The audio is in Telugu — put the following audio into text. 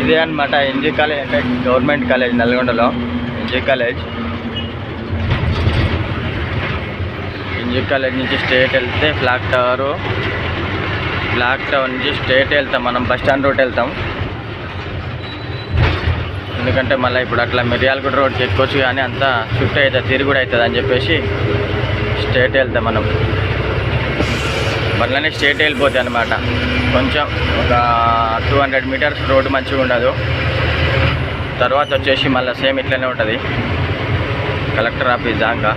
ఇదే అనమాట ఎన్జీ కాలేజ్, అంటే గవర్నమెంట్ కాలేజ్ నల్గొండలో. ఎన్జీ కాలేజ్ నుంచి స్ట్రేట్ వెళ్తే ఫ్లాగ్ టవర్ నుంచి స్ట్రేట్ వెళ్తాం. మనం బస్ స్టాండ్ రూట్ వెళ్తాం, ఎందుకంటే మళ్ళీ ఇప్పుడు అట్లా మిర్యాలగూడ రోడ్కి ఎక్కొచ్చు, కానీ అంతా షిఫ్ట్ అవుతుంది, తిరుగుడు అవుతుంది అని చెప్పేసి స్ట్రేట్ వెళ్తాం మనం. మళ్ళీ స్ట్రేట్ వెళ్ళిపోతాయి అనమాట. కొంచెం ఒక 200 మీటర్స్ రోడ్డు మంచిగా ఉండదు. తర్వాత వచ్చేసి మళ్ళీ సేమ్ ఇట్లనే ఉంటుంది కలెక్టర్ ఆఫీస్ దాకా.